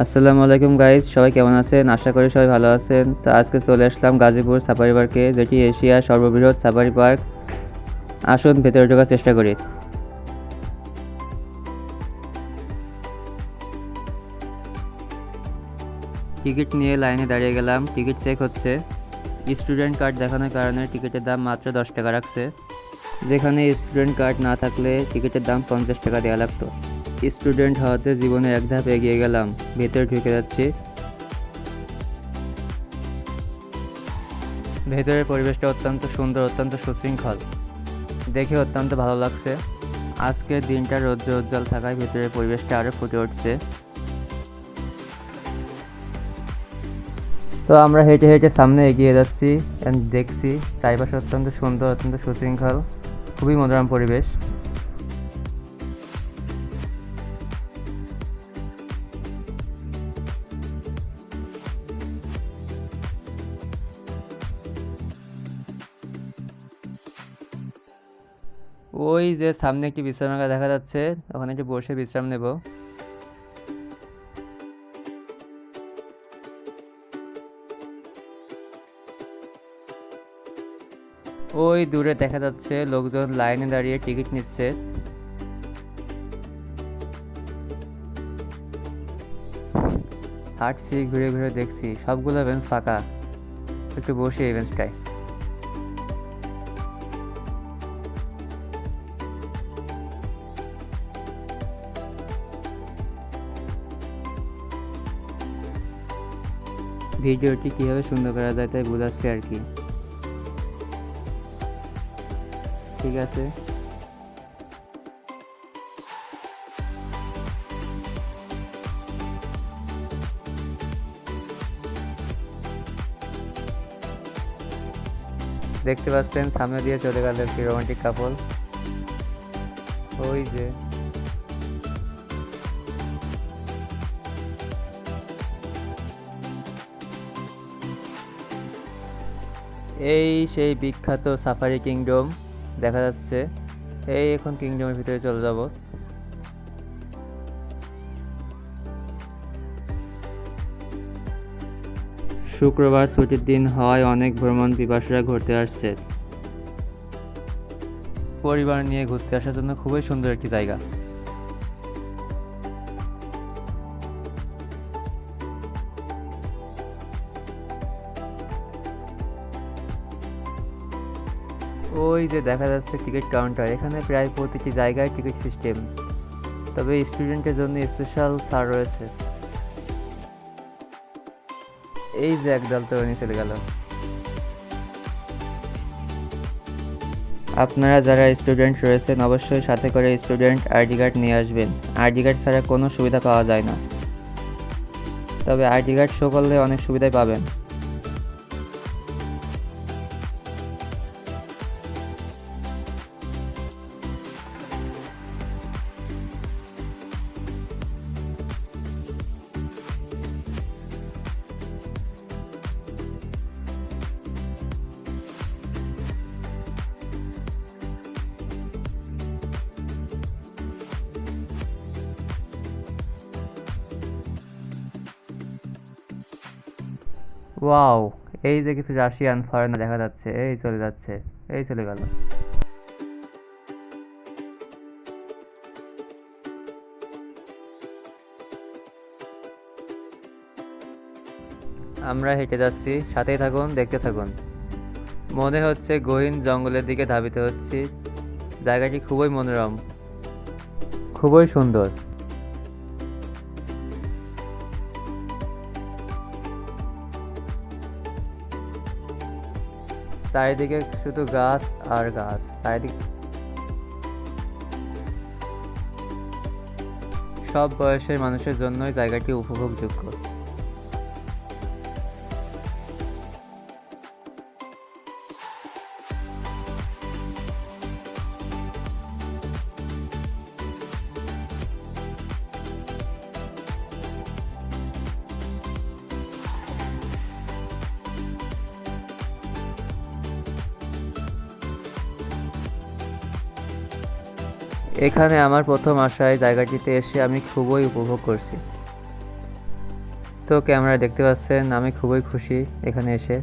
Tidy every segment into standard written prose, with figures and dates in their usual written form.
আসসালামু আলাইকুম গাইজ, সবাই কেমন আছেন? আশা করি সবাই ভালো আছেন। তো আজকে চলে আসলাম গাজীপুর সাফারি পার্কে, যেটি এশিয়ার সর্ববৃহৎ সাফারি পার্ক। আসুন ভেতরে ঢোকার চেষ্টা করি। টিকিট নিয়ে লাইনে দাঁড়িয়ে গেলাম। টিকিট চেক হচ্ছে। স্টুডেন্ট কার্ড দেখানোর কারণে টিকিটের দাম মাত্র 10 টাকা রাখছে, যেখানে স্টুডেন্ট কার্ড না থাকলে টিকিটের দাম 50 টাকা দেওয়া লাগতো। স্টুডেন্ট হওয়াতে জীবনে এক ধাপ এগিয়ে গেলাম। ভেতরে ঢুকে যাচ্ছি। ভেতরের পরিবেশটা অত্যন্ত সুন্দর, অত্যন্ত সুশৃঙ্খল, দেখে অত্যন্ত ভালো লাগছে। আজকের দিনটা রৌদ্র উজ্জ্বল থাকায় ভেতরের পরিবেশটা আরও ফুটে উঠছে। তো আমরা হেঁটে হেঁটে সামনে এগিয়ে যাচ্ছি and দেখছি চারিপাশে অত্যন্ত সুন্দর, অত্যন্ত সুশৃঙ্খল, খুবই মনোরম পরিবেশ। ওই যে সামনে একটি বিশ্রামাগার দেখা যাচ্ছে, ওখানে একটু বসে বিশ্রাম নেব। ওই দূরে দেখা যাচ্ছে লোকজন লাইনে দাঁড়িয়ে টিকিট নিচ্ছে। হাঁটছি, ঘুরে ঘুরে দেখছি সবগুলো বেঞ্চ ফাঁকা। একটু বসি এই বেঞ্চটায়। ভিডিওটি কিভাবে সুন্দর করা যায় তাই বোঝাচ্ছি আর কি। ঠিক আছে। দেখতে পাচ্ছেন সামনে দিয়ে চলে গেল একটি রোমান্টিক কাপল। ওই যে এই সেই বিখ্যাত সাফারি কিংডম দেখা যাচ্ছে। এই এখন কিংডমের ভিতরে চলে যাব। শুক্রবার ছুটির দিন হয় অনেক ভ্রমণ পিপাসুরা ঘুরতে আসছে। পরিবার নিয়ে ঘুরতে আসার জন্য খুবই সুন্দর একটি জায়গা। ওই যে দেখা যাচ্ছে টিকিট কাউন্টার, এখানে প্রায় প্রতিটি জায়গায় টিকিট সিস্টেম, তবে স্টুডেন্টের জন্য স্পেশাল ছাড় রয়েছে। এই যে একদল তরুণী চলে গেল। আপনারা যারা স্টুডেন্ট রয়েছেন অবশ্যই সাথে করে স্টুডেন্ট আইডি কার্ড নিয়ে আসবেন। আইডি কার্ড ছাড়া কোনো সুবিধা পাওয়া যায় না, তবে আইডি কার্ড শো করলে অনেক সুবিধাই পাবেন। ওয়াও, এই যে কিছু রাশিয়ান ফরেনার দেখা যাচ্ছে, এই চলে যাচ্ছে, এই চলে গেল। আমরা হেঁটে যাচ্ছি, সাথেই থাকুন, দেখতে থাকুন। মনে হচ্ছে গহীন জঙ্গলের দিকে ধাবিত হচ্ছি। জায়গাটি খুবই মনোরম, খুবই সুন্দর। চারিদিকে শুধু গাছ আর গাছ, চারিদিকে সব বয়সের মানুষের জন্যই জায়গাটি উপভোগযোগ্য। এখানে আমার প্রথম আসায় জায়গাটিতে এসে আমি খুবই উপভোগ করছি। তো ক্যামেরায় দেখতে পাচ্ছেন আমি খুবই খুশি এখানে এসে।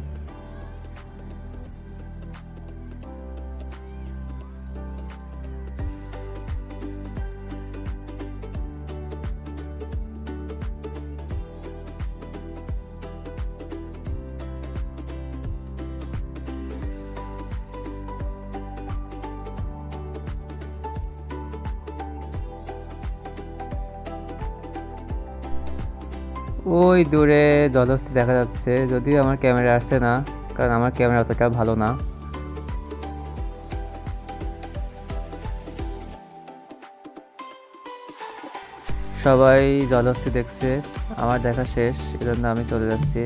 ওই দূরে জলহস্তি দেখা যাচ্ছে, যদিও আমার ক্যামেরা আসছে না, কারণ আমার ক্যামেরা অতটা ভালো না। সবাই জলহস্তি দেখছে, আমার দেখা শেষ, এজন্য আমি চলে যাচ্ছি।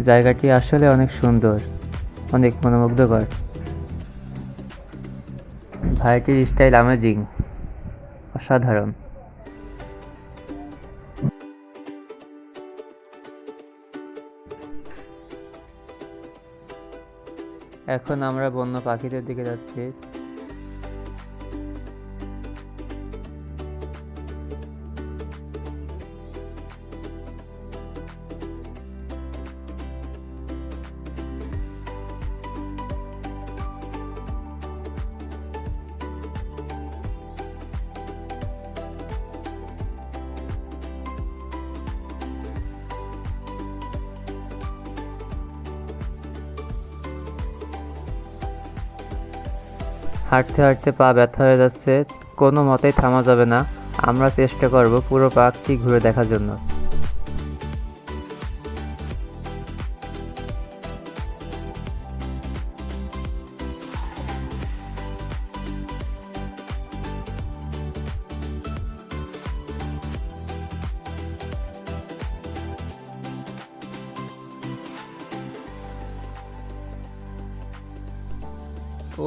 জায়গাটি আসলে অনেক সুন্দর, অনেক মনোমুগ্ধকর। ভাইটির স্টাইল অ্যামেজিং, অসাধারণ। এখন আমরা বন্য পাখিদের দিকে যাচ্ছি। হাঁটতে হাঁটতে পা ব্যথা হয়ে যাচ্ছে, কোনো মতেই থামা যাবে না। আমরা চেষ্টা করব পুরো পার্কটি ঘুরে দেখার জন্য।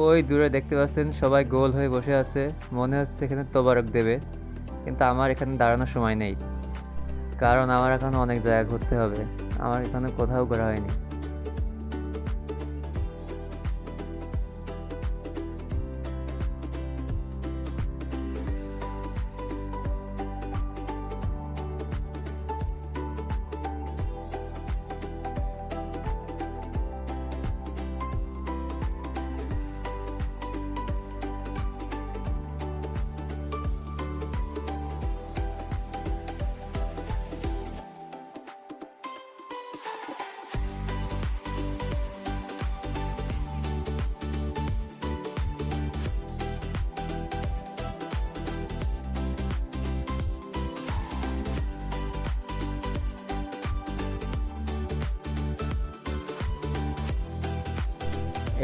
ওই দূরে দেখতে পাচ্ছেন সবাই গোল হয়ে বসে আছে, মনে হচ্ছে এখানে তোবারক দেবে, কিন্তু আমার এখানে দাঁড়ানোর সময় নেই, কারণ আমার এখন অনেক জায়গা ঘুরতে হবে। আমার এখানে কোথাও ঘোরা হয়নি।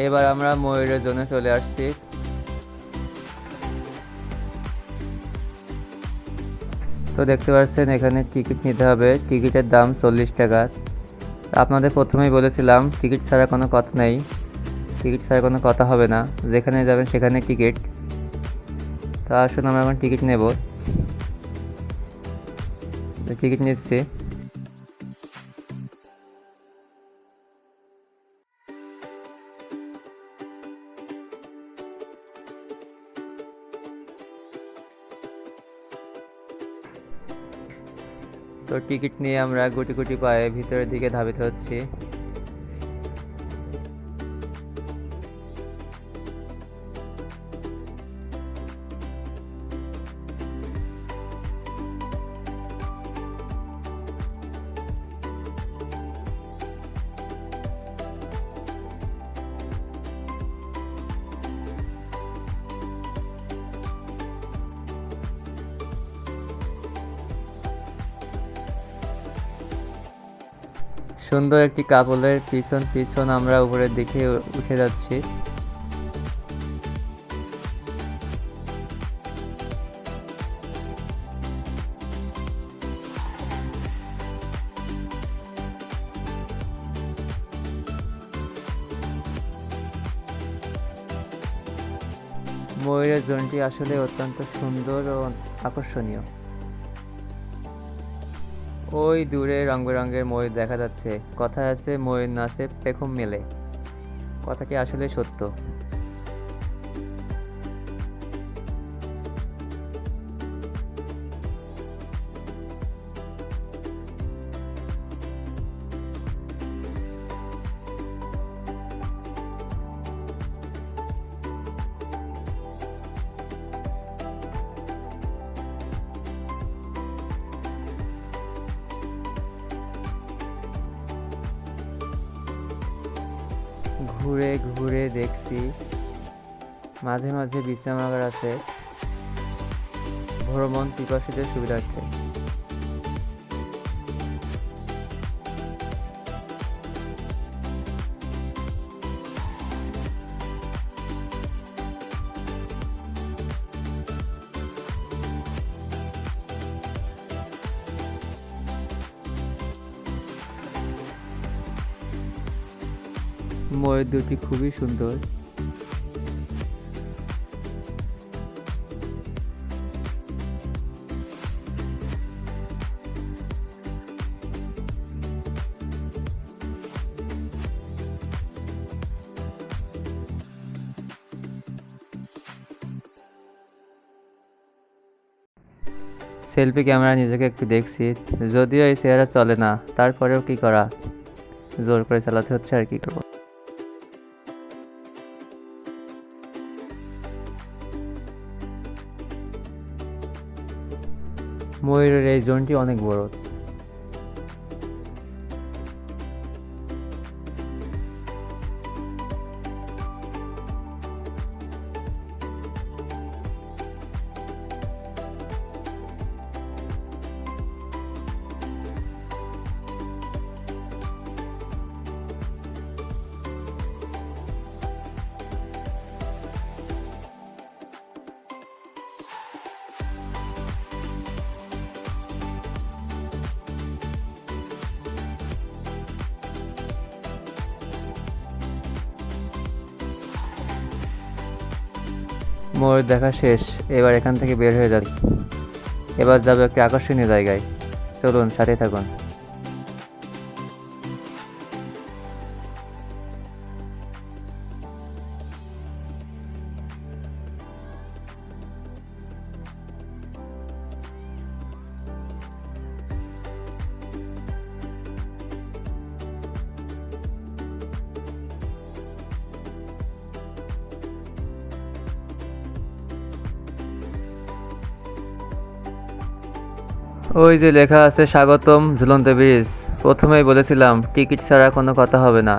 এবার আমরা ময়ূরের জন্য চলে আসছি। তো দেখতে পাচ্ছেন এখানে টিকিট নিতে হবে, টিকিটের দাম 40 টাকা। আপনাদের প্রথমেই বলেছিলাম টিকিট ছাড়া কোনো কথা নেই, টিকিট ছাড়া কোনো কথা হবে না, যেখানে যাবেন সেখানে টিকিট। তো আসুন আমরা এখন টিকিট নেব, টিকিট নিচ্ছি। তো টিকিট নিয়ে আমরা গুটি গুটি পায়ে ভিতরের দিকে ধাবিত হচ্ছি। সুন্দর একটি কাপলের পিছন পিছন আমরা উপরের দিকে উঠে যাচ্ছি। ময়ূরের জোনটি আসলে অত্যন্ত সুন্দর ও আকর্ষণীয়। ওই দূরে রং বেরঙের ময়ূর দেখা যাচ্ছে। কথায় আছে ময়ূর নাচে পেখম মেলে, কথাটি আসলে সত্য। ঘুরে ঘুরে দেখছি, মাঝে মাঝে বিশ্রামাগার আছে ভ্রমণ পিপাসুদের সুবিধার্থে। ময়ূর দুটি খুবই সুন্দর। সেলফি ক্যামেরা নিজেকে একটু দেখছি, যদিও এই চেহারা চলে না, তারপরেও কি করা, জোর করে চালাতে হচ্ছে আর কি করবো। ময়ূরের এই জোনটি অনেক বড়। ময়ূর দেখা শেষ, এবার এখান থেকে বের হয়ে যাচ্ছি। এবার যাবো একটি আকর্ষণীয় জায়গায়, চলুন সাথে থাকুন। ওই যে লেখা আছে স্বাগতম ঝুলন্ত ব্রিজ, প্রথমেই বলেছিলাম টিকিট ছাড়া কোনো কথা হবে না।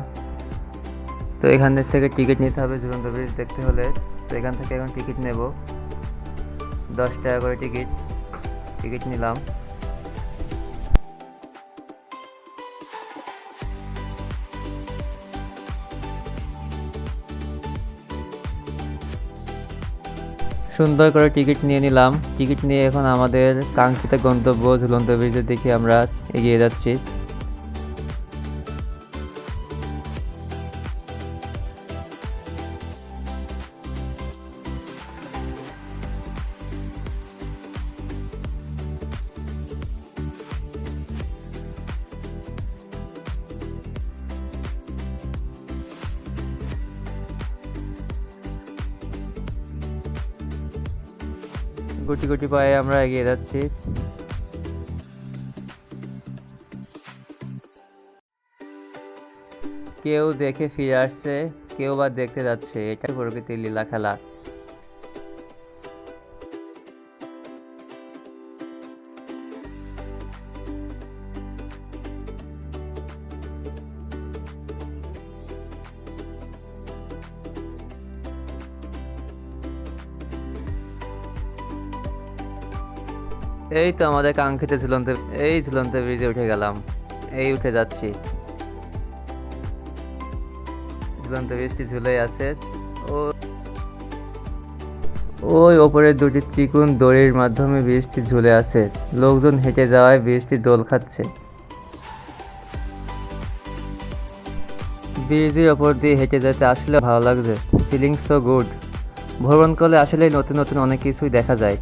তো এখান থেকে টিকিট নিতে হবে ঝুলন্ত ব্রিজ দেখতে হলে। তো এখান থেকে এখন টিকিট নেব, 10 টাকা করে টিকিট। টিকিট নিলাম। সুন্দর করে টিকিট নিয়ে নিলাম। টিকিট নিয়ে এখন আমাদের কাঙ্ক্ষিত গন্তব্য ঝুলন্ত ব্রিজের দিকে আমরা এগিয়ে যাচ্ছি। গুটি গুটি পায়ে আমরা এগিয়ে যাচ্ছি। কেউ দেখে ফিরে আসছে, কেউ বা দেখতে যাচ্ছে, এটা প্রকৃতির লীলা খেলা। এই তো আমাদের কাঙ্ক্ষিত ঝুলন্ত ব্রিজে উঠে গেলাম। এই উঠে যাচ্ছি। ঝুলন্ত ব্রিজটি ঝুলে আছে। ওই ওপরের দুটি চিকন দড়ির মাধ্যমে ব্রিজটি ঝুলে আছে। লোকজন হেঁটে যাওয়ায় ব্রিজটি দোল খাচ্ছে। ব্রিজের ওপর দিয়ে হেঁটে যেতে আসলে ভালো লাগছে। Feeling so good. ভ্রমণ করলে আসলে নতুন নতুন অনেক কিছুই দেখা যায়।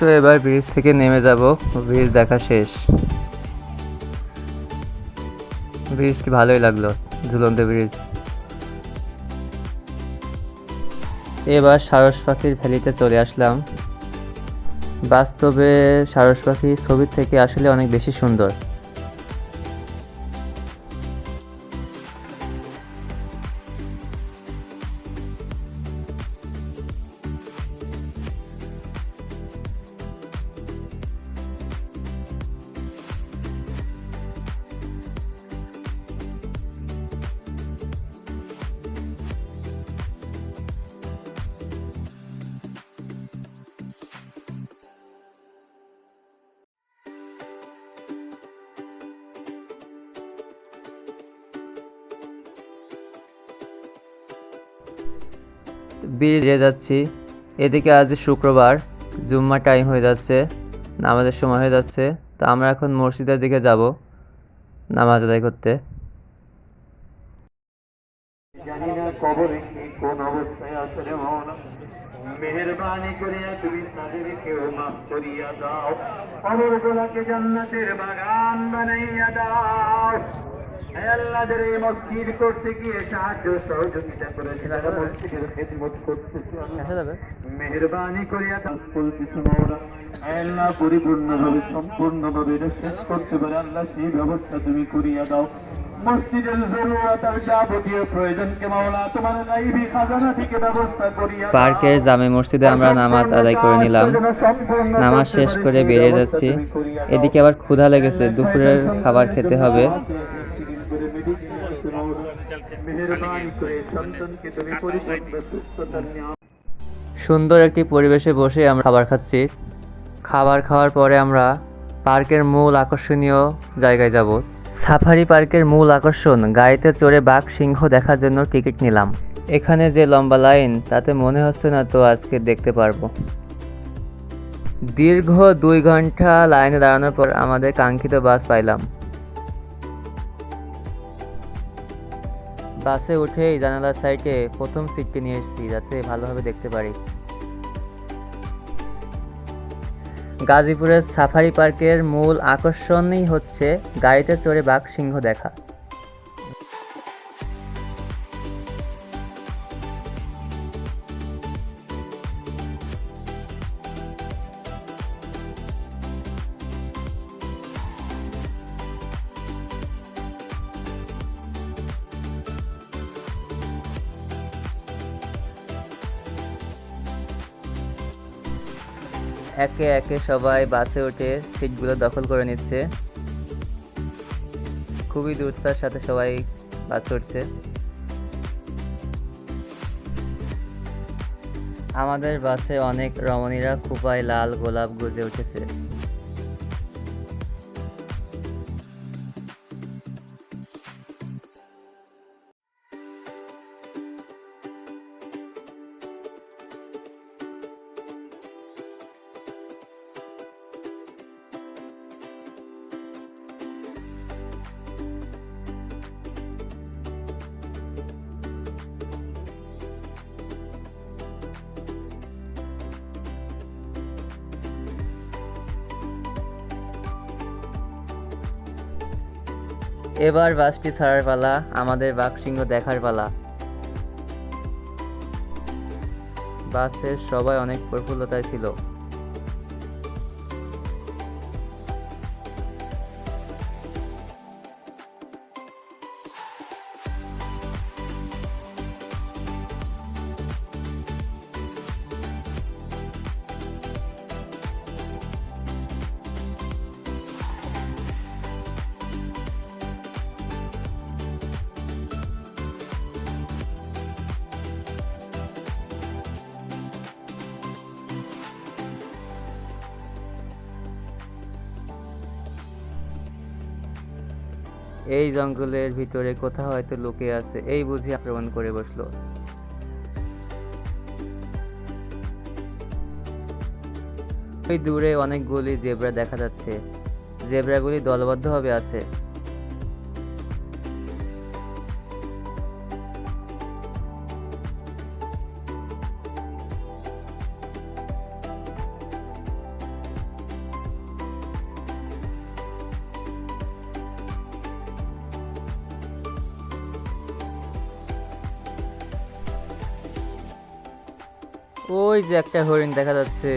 তো এবার ব্রিজ থেকে নেমে যাব, ব্রিজ দেখা শেষ। ব্রিজটি ভালোই লাগলো, ঝুলন্ত ব্রিজ। এবার সারস পাখির ভ্যালিতে চলে আসলাম। বাস্তবে সারস পাখি ছবির থেকে আসলে অনেক বেশি সুন্দর। বেরিয়ে যাচ্ছি। এদিকে আজ শুক্রবার, জুম্মার টাইম হয়ে যাচ্ছে, নামাজের সময় হয়ে যাচ্ছে। তো আমরা এখন মসজিদের দিকে যাব নামাজ আদায় করতে। জানি না কবরে কি কোন অবস্থায় আছে রে মৌলা, মেহেরবানি করিয়া তুমি তাদেরকেও মাফ করিয়া দাও, কবরগুলোকে জান্নাতের বাগান বানাইয়া দাও। হে আল্লাহদের এই মসজিদ করতে গিয়ে সাহায্য সহযোগিতা করেছে, যারা মসজিদের খেদমত করতেছে, মেহেরবানি করিয়া তাৎপর কিছু মৌলা আল্লাহ পরিপূর্ণভাবে সম্পূর্ণভাবে এটা শেষ করতে পারে আল্লাহ, সেই ব্যবস্থা তুমি করিয়া দাও। মসজিদের জরুরত আর যাবতীয় প্রয়োজনকে মাওলা তোমার গায়বী খাজানা থেকে ব্যবস্থা করিয়া দাও। পার্কের জামে মসজিদে আমরা নামাজ আদায় করে নিলাম। নামাজ শেষ করে বেরিয়ে যাচ্ছি। এদিকে আবার ক্ষুধা লেগেছে, দুপুরের খাবার খেতে হবে। সুন্দর একটি পরিবেশে বসে আমরা খাবার খাচ্ছি। খাবার খাওয়ার পরে আমরা পার্কের মূল আকর্ষণীয় জায়গায় যাব। সাফারি পার্কের মূল আকর্ষণ, গাড়িতে চড়ে বাঘ সিংহ দেখার জন্য টিকিট নিলাম। এখানে যে লম্বা লাইন, তাতে মনে হচ্ছে না তো আজকে দেখতে পারবো। দীর্ঘ 2 ঘন্টা লাইনে দাঁড়ানোর পর আমাদের কাঙ্ক্ষিত বাস পাইলাম। বাসে উঠেই জানালার সাইডে প্রথম সিটটি নিয়ে এসেছি, যাতে ভালোভাবে দেখতে পারি। গাজীপুরের সাফারি পার্কের মূল আকর্ষণই হচ্ছে গাড়িতে চড়ে বাঘ সিংহ দেখা। একে একে সবাই বাসে উঠে সিটগুলো দখল করে নিচ্ছে। খুবই দ্রুততার সাথে সবাই বাসে উঠছে। আমাদের বাসে অনেক রমণীরা খোঁপায় লাল গোলাপ গুজে উঠেছে। এবার বাসটি ছাড়ার পালা, আমাদের বাঘসিংহ দেখার পালা। বাসের সবাই অনেক প্রফুল্লতায় ছিল। এই জঙ্গলের ভিতরে কোথাও হয়তো লুকিয়ে আছে, এই বুঝি আক্রমণ করে বসলো। ওই দূরে অনেকগুলি জেব্রা দেখা যাচ্ছে, জেব্রাগুলি দলবদ্ধভাবে আছে। ওই যে একটা হরিণ দেখা যাচ্ছে।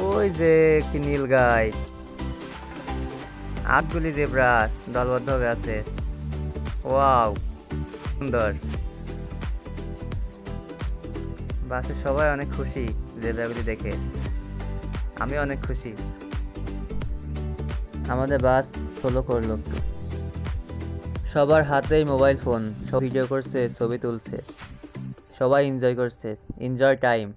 ওই যে একটি নীল গাই, আটগুলি জেব্রা দলবদ্ধভাবে আছে। ওয়াও, সুন্দর। বাসে সবাই অনেক খুশি জেব্রাগুলি দেখে, আমি অনেক খুশি। আমাদের বাস সোলো করলো একটু। সবার হাতেই মোবাইল ফোন, সব ভিডিও করছে, ছবি তুলছে, সবাই এনজয় করছে। Enjoy time.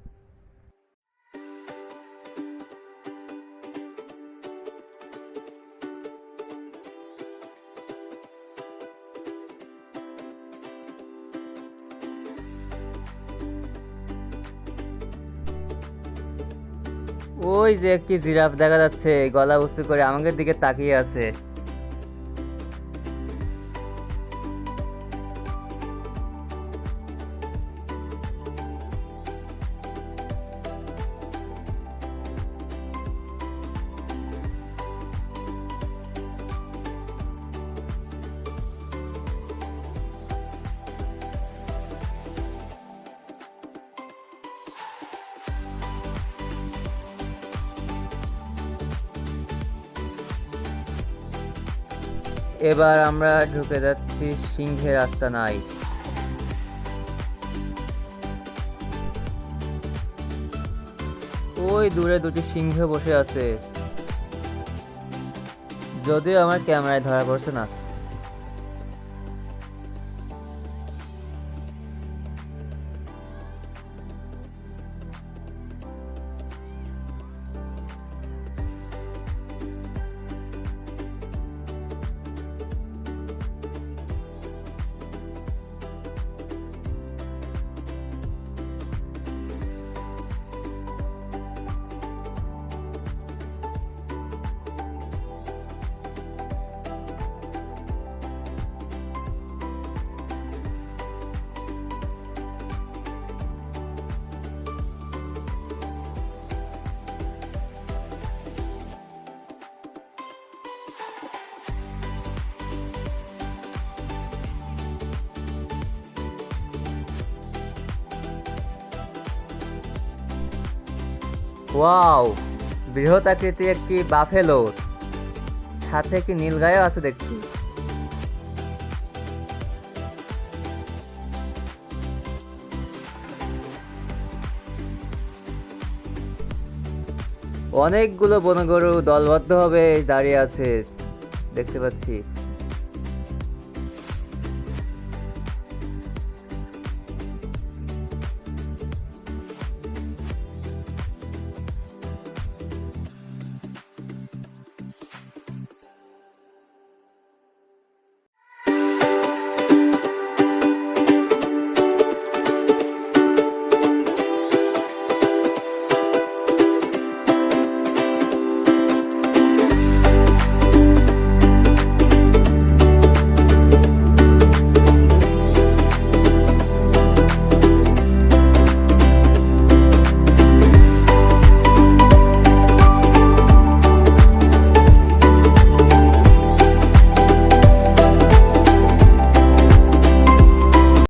ওই যে একটি জিরাফ দেখা যাচ্ছে, গলা উঁচু করে আমাদের দিকে তাকিয়ে আছে। এবার আমরা ঢুকে যাচ্ছি সিংহের আস্তানায়। ওই দূরে দুটি সিংহ বসে আছে, যদিও আমার ক্যামেরায় ধরা পড়ছে না। ওয়াও, বৃহৎ আকৃতি একটি বাফেলো, সাথে একটি নীলগাইও আছে দেখছি। অনেকগুলো বনগরু দলবদ্ধভাবে দাঁড়িয়ে আছে দেখতে পাচ্ছি।